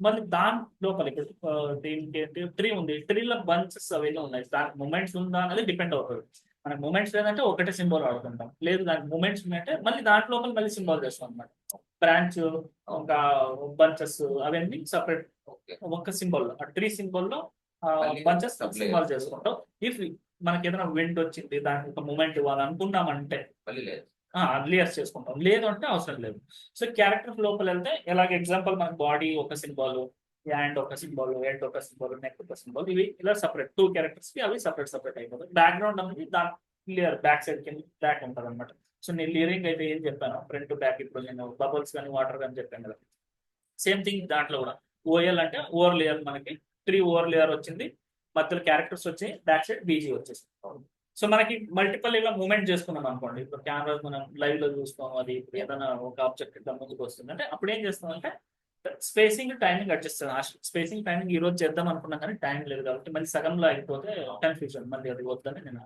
మళ్ళీ దాని లోపల ఇప్పుడు దీనికి ట్రీ ఉంది, ట్రీలో బంచెస్ అవన్నీ ఉన్నాయి, దానికి మూమెంట్స్ ఉందా అనేది డిపెండ్ అవుతుంది. మనకి మూమెంట్స్ లేదంటే ఒకటే సింబాల్ ఆడుకుంటాం, లేదు దానికి మూమెంట్స్ ఉన్నాయంటే మళ్ళీ దాంట్ లోపల మళ్ళీ సింబాల్ చేస్తాం అనమాట. బ్రాంచ్ ఇంకా బంచెస్ అవన్నీ సపరేట్ ఒక సింబాల్. ఆ ట్రీ సింబాల్ లో బంచెస్ సింబాల్ చేసుకుంటాం. ఇఫ్ మనకి ఏదైనా విండ్ వచ్చింది దానికి ఒక మూమెంట్ ఇవ్వాలనుకున్నామంటే లేయర్స్ చేసుకుంటాం, లేదు అంటే అవసరం లేదు. సో క్యారెక్టర్ లోపల వెళ్తే ఎలాగ ఎగ్జాంపుల్ మనకి బాడీ ఒక సింబాల్, హ్యాండ్ ఒక సింబాల్, హెడ్ ఒక సింబాల్, నెక్ ఒక సింబాల్, ఇవి ఇలా సపరేట్ 2 క్యారెక్టర్స్ కి అవి సపరేట్ అయిపోతాయి. బ్యాక్గ్రౌండ్ అనేది దాని క్లియర్ బ్యాక్ సైడ్ కి బ్యాక్ ఉంటుంది అనమాట. సో నేను లేయరింగ్ అయితే ఏం చెప్పాను ఫ్రంట్ టు బ్యాక్, ఇప్పుడు నేను బబుల్స్ కానీ వాటర్ కానీ చెప్పాను కదా, సేమ్ థింగ్ దాంట్లో కూడా ఓఎల్ అంటే ఓవర్ లేయర్, మనకి 3 ఓవర్ లేయర్ వచ్చింది, మధ్యలో క్యారెక్టర్స్ వచ్చాయి, బ్యాక్ సైడ్ బీజీ వచ్చేసి. సో మనకి మల్టిపుల్ ఇలా మూవ్మెంట్ చేసుకున్నాం అనుకోండి. ఇప్పుడు కెమెరా మనం లైవ్ లో చూస్తాం, అది ఇప్పుడు ఏదైనా ఒక ఆబ్జెక్ట్ ఇట్లా ముందుకు వస్తుంది అంటే అప్పుడు ఏం చేస్తాం అంటే స్పేసింగ్ టైమింగ్ అడ్జస్ట్ చేస్తాం. ఆ స్పేసింగ్ టైమింగ్ ఈ రోజు చేద్దాం అనుకున్నాం కానీ టైం లేదు కాబట్టి మళ్ళీ సగంలో అయిపోతే కన్ఫ్యూజన్, మళ్ళీ అది వద్దని నేను.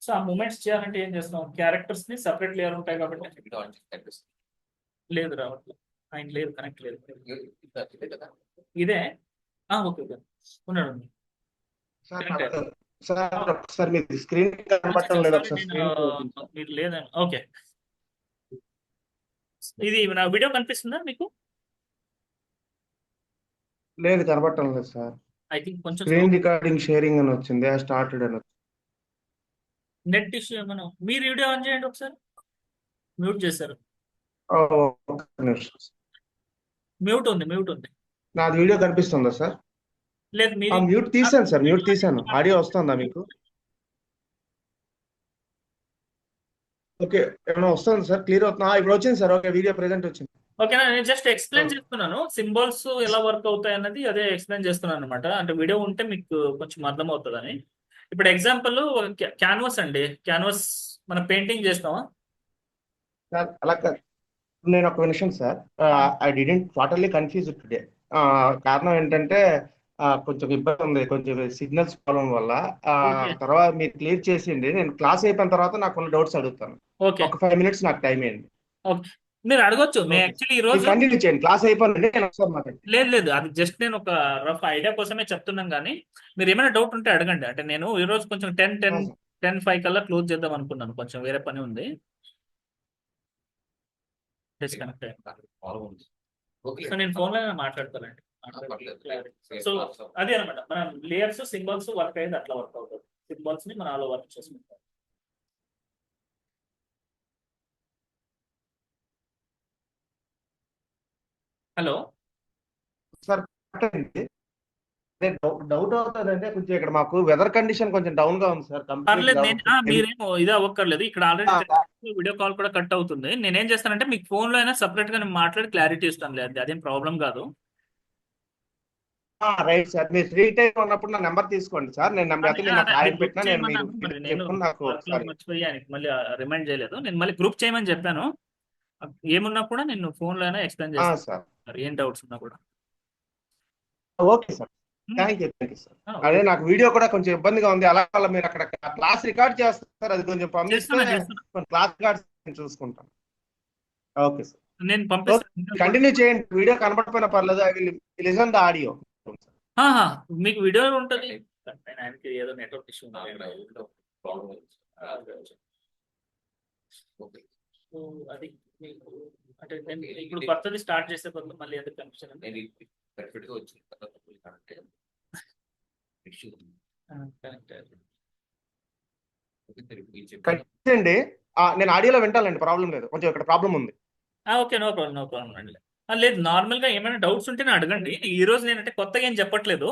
సో ఆ మూమెంట్స్ చేయాలంటే ఏం చేస్తాం, క్యారెక్టర్స్ ని సపరేట్ లేయర్ ఉంటాయి కాబట్టి లేదు రావట్లేదు, ఆయన లేదు, కనెక్ట్ లేదు. ఇదే ఓకే ఉన్నాడు. సార్ మీ స్క్రీన్ కనబడటం లేదు, మీరు లేదని. ఓకే, ఇది నా వీడియో కనిపిస్తుందా మీకు? లేదు, కనబడటం లేదు సార్. ఐ థింక్ కొంచెం స్క్రీన్ రికార్డింగ్ షేరింగ్ అని వచ్చింది, స్టార్టెడ్ అని. నెట్ ఇష్యూ ఏమైనా. మీరు వీడియో ఆన్ చేయండి ఒకసారి. మ్యూట్ చేశారు. మ్యూట్ ఉంది. నాది వీడియో కనిపిస్తుందా సార్? లేదు, మీరు మ్యూట్ తీసాను సార్, మ్యూట్ తీసాను. ఆడియో వస్తుందా మీకు? ఓకే, ఏమైనా వస్తుంది సార్? క్లియర్ అవుతుందా? ఇప్పుడు వచ్చింది సార్. ఓకే, వీడియో ప్రెజెంట్ వచ్చింది. ఓకేనా, నేను జస్ట్ ఎక్స్ప్లెయిన్ చేస్తున్నాను సింబాల్స్ ఎలా వర్క్ అవుతాయి అన్నది, అదే ఎక్స్ప్లెయిన్ చేస్తున్నాను అనమాట. అంటే వీడియో ఉంటే మీకు కొంచెం అర్థం అవుతుందని. ఇప్పుడు ఎగ్జాంపుల్ క్యాన్వాస్ అండి, క్యాన్వాస్ మనం పెయింటింగ్ చేస్తామా? సార్ అలా నేను ఒక నిమిషం sir, I didn't totally confuse today. కారణం ఏంటంటే కొంచెం ఇబ్బంది ఉంది, కొంచెం సిగ్నల్స్ ప్రాబ్లం వల్ల. తర్వాత మీరు క్లియర్ చేసింది, నేను క్లాస్ అయిపోయిన తర్వాత నాకు కొన్ని డౌట్స్ అడుగుతాను. ఒక 5 minutes నాకు టైం ఏంటి? మీరు అడగొచ్చు. యాక్చువల్లీ ఈ రోజు కంటిన్యూ చేయండి, క్లాస్ అయిపోయింది. లేదు, అది జస్ట్ నేను ఒక రఫ్ ఐడియా కోసమే చెప్తున్నాం కానీ మీరు ఏమైనా డౌట్ ఉంటే అడగండి. అంటే నేను ఈ రోజు కొంచెం 10:05 కల్లా క్లోజ్ చేద్దాం అనుకున్నాను, కొంచెం వేరే పని ఉంది. డిస్కనెక్ట్ అయ్యింది. సో నేను ఫోన్ లో మాట్లాడతానండి. సో అదే అనమాట, మనం లేయర్స్ సింబల్స్ వర్క్ అయ్యేది అట్లా వర్క్ అవుతుంది. సింబల్స్ ని మనం అలా వర్క్ చేసుకుంటాం. హలో సార్, డౌట్ అవుతుంది అంటే కొంచెం ఇక్కడ మాకు వెదర్ కండిషన్ కొంచెం డౌన్ గా ఉంది సార్. పర్లేదు, మీరేమో ఇదే అవ్వక్కర్లేదు. ఇక్కడ ఆల్రెడీ వీడియో కాల్ కూడా కట్ అవుతుంది. నేనేం చేస్తానంటే మీకు ఫోన్ లో అయినా సపరేట్ గా నేను మాట్లాడి క్లారిటీ ఇస్తాను, లేదు అదేం ప్రాబ్లం కాదు. రైట్ సార్, మీరు ఫ్రీ టైం ఉన్నప్పుడు నా నెంబర్ తీసుకోండి సార్. నేను మర్చిపోయి ఆయనకి మళ్ళీ రిమైండ్ చేయలేదు. నేను మళ్ళీ గ్రూప్ చేయమని చెప్పాను. ఏమున్నా కూడా నేను ఫోన్ లో అయినా ఎక్స్ప్లెయిన్ చేస్తాను సార్, ఏం డౌట్స్ ఉన్నా కూడా. Okay sir. Thank you sir. అదే నాకు వీడియో కూడా కొంచెం ఇబ్బందిగా ఉంది, అలా అలా మీరు అక్కడ క్లాస్ రికార్డ్ చేస్తారు, అది కొంచెం పంపిస్తే చేస్తున్నా. క్లాస్ రికార్డ్ చూసుకుంటాను. ఓకే సార్, నేను పంపిస్తాను. కంటిన్యూ చేయండి, వీడియో కనబడకపోయినా పర్లేదు, I will listen the audio. ఆహా, మీకు వీడియో ఉంటుంది. ఆయనకి ఏదో నెట్వర్క్ ఇష్యూ సో అది మీకు అంటే నేను ఇప్పుడు కొత్తది స్టార్ట్ చేసే బదులు మళ్ళీ ఎందుకు కన్ఫ్యూజన్ అంటే పర్ఫెక్ట్ గా వచ్చింది కరెక్ట్ ఇష్యూ అండి. నేను ఆడియోలో వింటానండి, ప్రాబ్లం లేదు, కొంచెం ఇక్కడ ప్రాబ్లం ఉంది. ఓకే, నో ప్రాబ్లం అండి. లేదు, నార్మల్ గా ఏమైనా డౌట్స్ ఉంటేనే అడగండి. ఈ రోజు నేనంటే కొత్తగా ఏం చెప్పట్లేదు,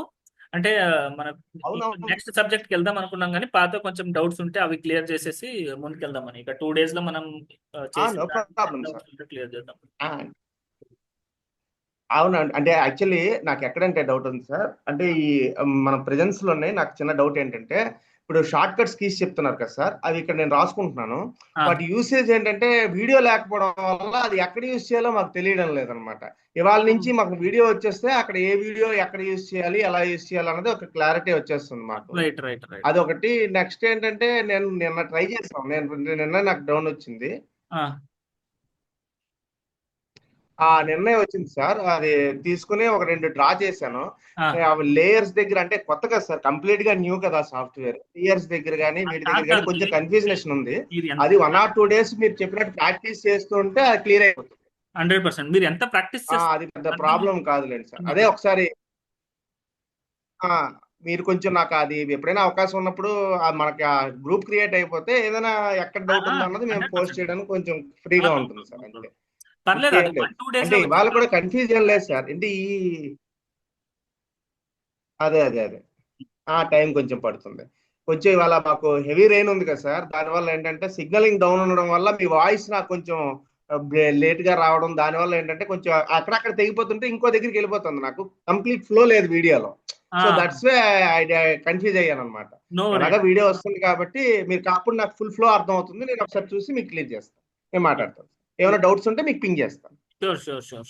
అంటే మన అవునవును. నెక్స్ట్ సబ్జెక్ట్ కి వెళ్దాం అనుకున్నాం, కానీ పాత కొంచెం డౌట్స్ ఉంటే అవి క్లియర్ చేసేసి ముందుకు వెళ్దామని. ఇక 2 days లో మనం no problem, sir. క్లియర్ చేద్దాం. అవునండి, అంటే యాక్చువల్లీ నాకు ఎక్కడంటే డౌట్ ఉంది సార్, అంటే ఈ మన ప్రెజెన్స్ లోనే నాకు చిన్న డౌట్ ఏంటంటే, ఇప్పుడు షార్ట్ కట్స్ కీస్ చెప్తున్నారు కదా సార్, అవి ఇక్కడ నేను రాసుకుంటున్నాను, వాటి యూసేజ్ ఏంటంటే వీడియో లేకపోవడం వల్ల అది ఎక్కడ యూజ్ చేయాలో మాకు తెలియడం లేదనమాట. ఇవాళ నుంచి మాకు వీడియో వచ్చేస్తే అక్కడ ఏ వీడియో ఎక్కడ యూజ్ చేయాలి, ఎలా యూజ్ చేయాలి అన్నది ఒక క్లారిటీ వచ్చేస్తుంది మాకు. రైట్. అదొకటి. నెక్స్ట్ ఏంటంటే నేను నిన్న ట్రై చేసాం, నిన్న నాకు డౌన్ వచ్చింది. నిర్ణయం వచ్చింది సార్, అది తీసుకుని ఒక 2 డ్రా చేశాను. లేయర్స్ దగ్గర అంటే కొత్త కదా సార్, కంప్లీట్ గా న్యూ కదా సాఫ్ట్వేర్, లేయర్స్ దగ్గర కానీ వీటి దగ్గర కానీ కొంచెం కన్ఫ్యూజన్ ఉంది. అది 1 or 2 days మీరు చెప్పినట్టు ప్రాక్టీస్ చేస్తుంటే అది క్లియర్ అయిపోతుంది. 100%. మీరు ఎంత ప్రాక్టీస్ అది పెద్ద ప్రాబ్లం కాదులేండి సార్. అదే ఒకసారి మీరు కొంచెం నాకు అది ఎప్పుడైనా అవకాశం ఉన్నప్పుడు మనకి ఆ గ్రూప్ క్రియేట్ అయిపోతే ఏదైనా ఎక్కడ డౌట్ ఉందో అన్నది మేము పోస్ట్ చేయడానికి కొంచెం ఫ్రీగా ఉంటుంది సార్. అంతే, పర్లేదు. అంటే ఇవాళ కూడా కన్ఫ్యూజన్ లేదు సార్. అంటే అదే టైం కొంచెం పడుతుంది. కొంచెం ఇవాళ మాకు హెవీ రెయిన్ ఉంది కదా సార్, దానివల్ల ఏంటంటే సిగ్నలింగ్ డౌన్ ఉండడం వల్ల మీ వాయిస్ నాకు కొంచెం లేట్ గా రావడం, దానివల్ల ఏంటంటే కొంచెం అక్కడక్కడ తెగిపోతుంటే ఇంకో దగ్గరికి వెళ్ళిపోతుంది, నాకు కంప్లీట్ ఫ్లో లేదు వీడియోలో. సో దట్స్ వే కన్ఫ్యూజ్ అయ్యాను అనమాట. అలాగా వీడియో వస్తుంది కాబట్టి మీరు కాకుండా నాకు ఫుల్ ఫ్లో అర్థం అవుతుంది, నేను ఒకసారి చూసి మీకు క్లియర్ చేస్తాను, నేను మాట్లాడతాను. ఏమైనా డౌట్స్ ఉంటే మీకు పింగ్ చేస్తాను.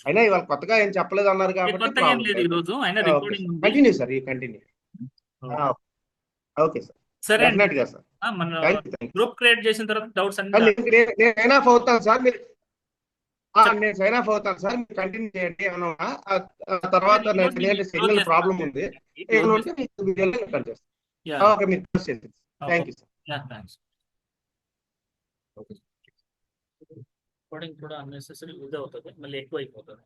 అయినా ఇవాళ కొత్తగా ఏం చెప్పలేదు అన్నారు కాబట్టి continue sir, continue. Okay sir, సరే డెఫినెట్ గా సార్. గ్రూప్ క్రియేట్ చేసిన తర్వాత డౌట్స్ నేను సైన్ ఆఫ్ అవుతాను సార్, మీరు నేను సైన్ ఆఫ్ అవుతాను సార్, మీరు కంటిన్యూ చేయండి. ఏమన్నా తర్వాత సిగ్నల్ ప్రాబ్లం ఉంది, ఏమైనా ఉంటే మీకు వీడియోలో కట్ చేస్తాను. ఓకే, మీరు థ్యాంక్ యూ సార్. కూడా అన్నెసెసరీ యూజ్ అవుతుంది, మళ్ళీ ఎక్కువ అయిపోతుంది.